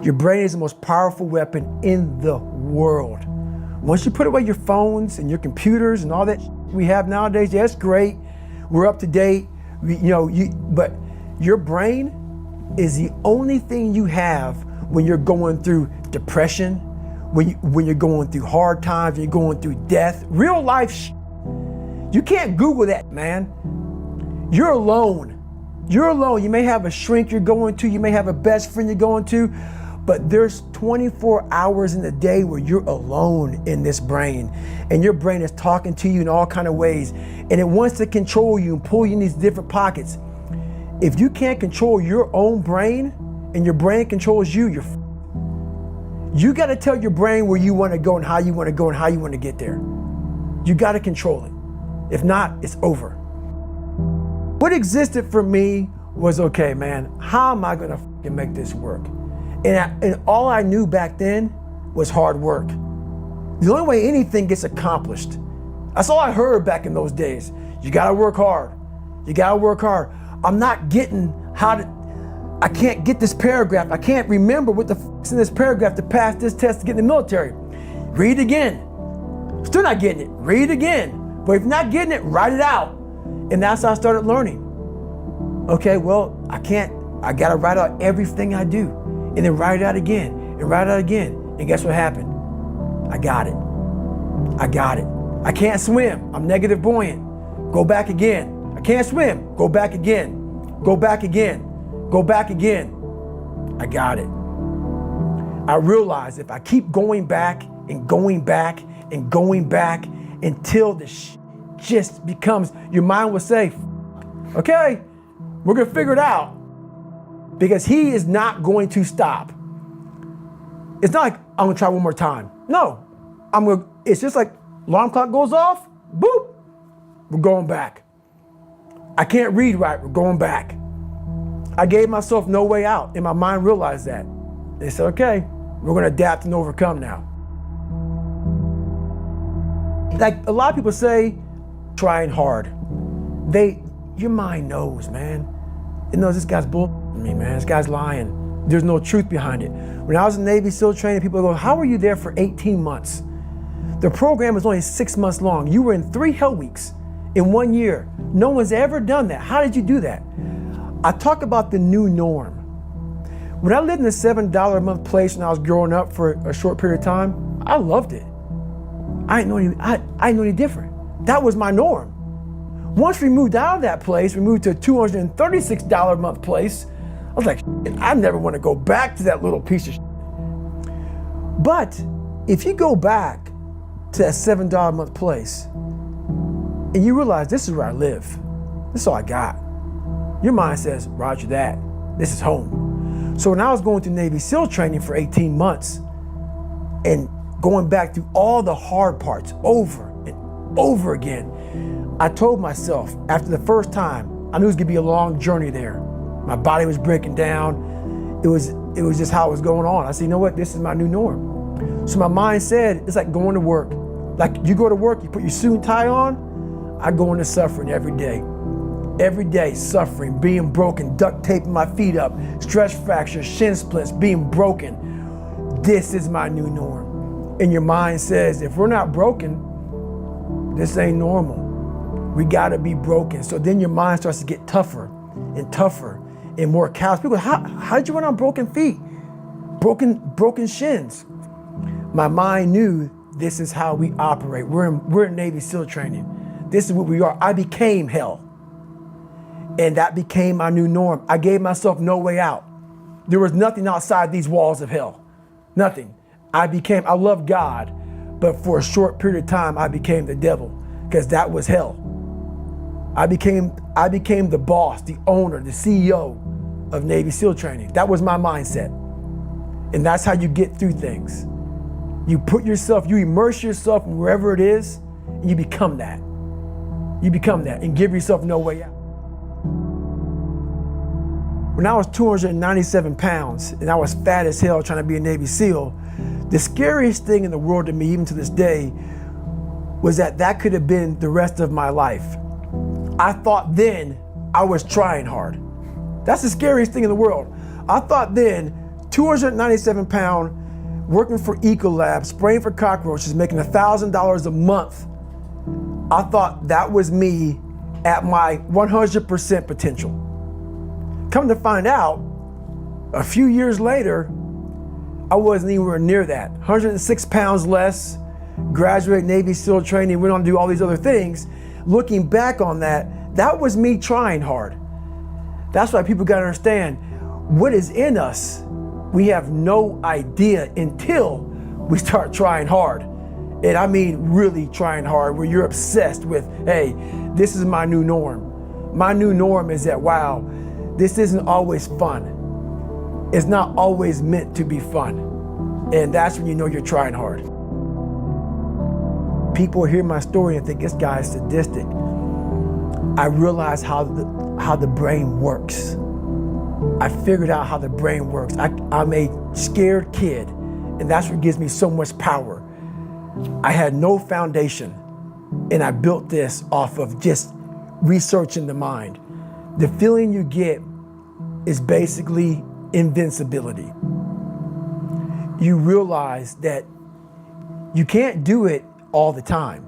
Your brain is the most powerful weapon in the world. Once you put away your phones and your computers and all that we have nowadays, yeah, it's great. We're up to date. But your brain is the only thing you have when you're going through depression, when you're going through hard times, when you're going through death, real life. You can't Google that, man. You're alone. You're alone. You may have a shrink you're going to, you may have a best friend you're going to, but there's 24 hours in the day where you're alone in this brain, and your brain is talking to you in all kinds of ways, and it wants to control you and pull you in these different pockets. If you can't control your own brain and your brain controls you, you got to tell your brain where you want to go and how you want to go and how you want to get there. You got to control it. If not, it's over. What existed for me was, okay, man, how am I going to make this work? And all I knew back then was hard work. The only way anything gets accomplished. That's all I heard back in those days. You gotta work hard. You gotta work hard. I'm not getting I can't get this paragraph. I can't remember what the is in this paragraph to pass this test to get in the military. Read again. Still not getting it. Read again. But if you're not getting it, write it out. And that's how I started learning. Okay, well, I gotta write out everything I do. And then write it out again, and write it out again. And guess what happened? I got it. I can't swim. I'm negative buoyant. Go back again. I can't swim. Go back again. Go back again. Go back again. I got it. I realized if I keep going back and going back and going back until the just becomes, your mind will say, okay, we're gonna figure it out. Because he is not going to stop. It's not like I'm gonna try one more time. No, it's just like alarm clock goes off, boop, we're going back. I can't read right, we're going back. I gave myself no way out, and my mind realized that. They said, okay, we're gonna adapt and overcome now. Like a lot of people say, trying hard. Your mind knows, man. It knows this guy's bull. Me, man, this guy's lying. There's no truth behind it. When I was in Navy SEAL training, people go, how were you there for 18 months? The program was only 6 months long. You were in 3 hell weeks in 1 year. No one's ever done that. How did you do that? I talk about the new norm. When I lived in a $7 a month place when I was growing up for a short period of time, I loved it. I didn't know any different. That was my norm. Once we moved out of that place, we moved to a $236 a month place. I was like, I never want to go back to that little piece of shit. But if you go back to that $7 a month place and you realize this is where I live, this is all I got, your mind says, roger that, this is home. So when I was going through Navy SEAL training for 18 months and going back through all the hard parts over and over again, I told myself after the first time, I knew it was gonna be a long journey there. My body was breaking down. It was just how it was going on. I said, you know what? This is my new norm. So my mind said, it's like going to work. Like you go to work, you put your suit and tie on. I go into suffering every day. Every day, suffering, being broken, duct taping my feet up, stress fractures, shin splints, being broken. This is my new norm. And your mind says, if we're not broken, this ain't normal. We gotta be broken. So then your mind starts to get tougher and tougher and more callous. People go, how did you run on broken feet? Broken shins. My mind knew this is how we operate. We're in Navy SEAL training. This is what we are. I became hell. And that became my new norm. I gave myself no way out. There was nothing outside these walls of hell. Nothing. I love God, but for a short period of time, I became the devil because that was hell. I became the boss, the owner, the CEO of Navy SEAL training. That was my mindset. And that's how you get through things. You immerse yourself in wherever it is, and you become that. You become that and give yourself no way out. When I was 297 pounds and I was fat as hell trying to be a Navy SEAL, the scariest thing in the world to me, even to this day, was that could have been the rest of my life. I thought then I was trying hard. That's the scariest thing in the world. I thought then 297 pound, working for Ecolab, spraying for cockroaches, making $1,000 a month. I thought that was me at my 100% potential. Come to find out, a few years later, I wasn't anywhere near that. 106 pounds less, graduated Navy SEAL training, went on to do all these other things. Looking back on that, that was me trying hard. That's why people gotta understand, what is in us, we have no idea until we start trying hard. And I mean really trying hard, where you're obsessed with, hey, this is my new norm. My new norm is that, wow, this isn't always fun. It's not always meant to be fun. And that's when you know you're trying hard. People hear my story and think this guy is sadistic. I realized how the brain works. I figured out how the brain works. I'm a scared kid, and that's what gives me so much power. I had no foundation, and I built this off of just researching the mind. The feeling you get is basically invincibility. You realize that you can't do it all the time.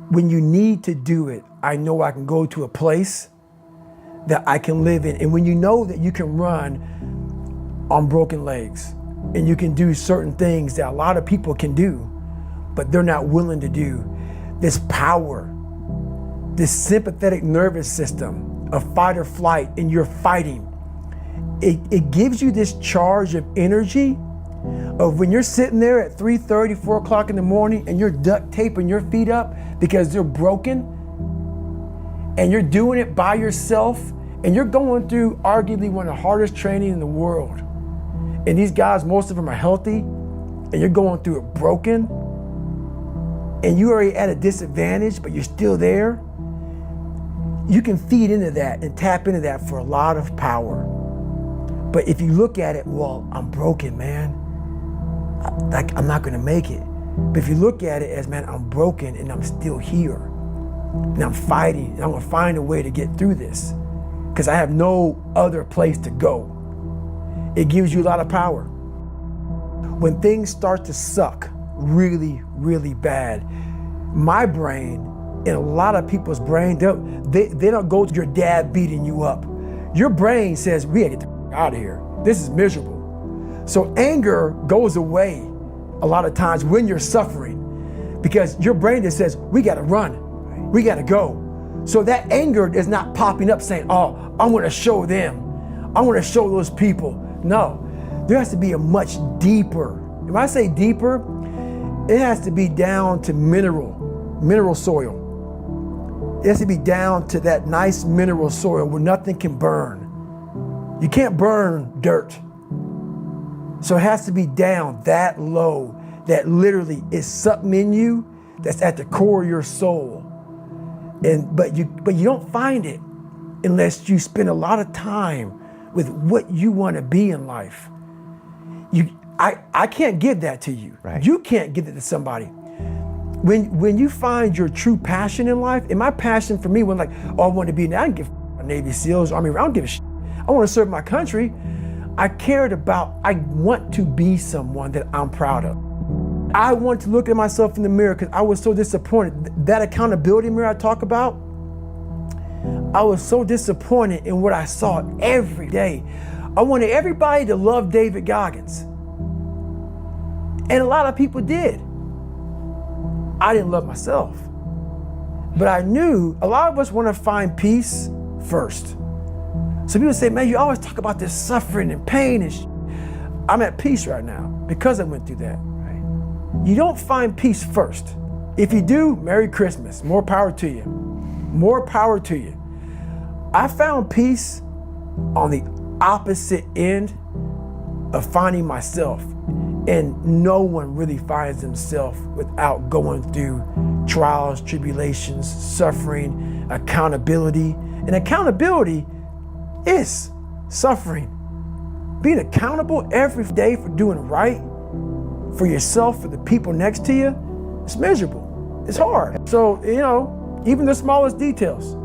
When you need to do it, I know I can go to a place that I can live in. And when you know that you can run on broken legs, and you can do certain things that a lot of people can do, but they're not willing to do, this power, this sympathetic nervous system of fight or flight, and you're fighting, it gives you this charge of energy of when you're sitting there at 3:30, 4 o'clock in the morning, and you're duct taping your feet up because they're broken, and you're doing it by yourself, and you're going through arguably one of the hardest training in the world. And these guys, most of them are healthy, and you're going through it broken, and you're already at a disadvantage, but you're still there. You can feed into that and tap into that for a lot of power. But if you look at it, well, I'm broken, man. I'm not gonna make it. But if you look at it as, man, I'm broken and I'm still here, and I'm fighting, and I'm gonna find a way to get through this, because I have no other place to go. It gives you a lot of power. When things start to suck really, really bad, my brain and a lot of people's brain, they don't go to your dad beating you up. Your brain says, we gotta get the out of here. This is miserable. So anger goes away a lot of times when you're suffering, because your brain just says, we gotta run, we gotta go. So that anger is not popping up saying, oh, I'm gonna show them, I'm gonna show those people. No, there has to be a much deeper, when I say deeper, it has to be down to mineral soil. It has to be down to that nice mineral soil where nothing can burn. You can't burn dirt. So it has to be down that low, that literally is something in you that's at the core of your soul. But you don't find it unless you spend a lot of time with what you want to be in life. I can't give that to you. Right. You can't give it to somebody. When you find your true passion in life, and my passion for me was like, oh, I want to be, I don't give a Navy SEALs, Army, I don't give a shit. I want to serve my country. I want to be someone that I'm proud of. I want to look at myself in the mirror because I was so disappointed. That accountability mirror I talk about, I was so disappointed in what I saw every day. I wanted everybody to love David Goggins. And a lot of people did. I didn't love myself. But I knew a lot of us want to find peace first. So people say, man, you always talk about this suffering and pain and I'm at peace right now because I went through that. Right? You don't find peace first. If you do, Merry Christmas. More power to you. More power to you. I found peace on the opposite end of finding myself. And no one really finds themselves without going through trials, tribulations, suffering, accountability. And accountability is suffering. Being accountable every day for doing right for yourself, for the people next to you, it's miserable. It's hard. So, even the smallest details.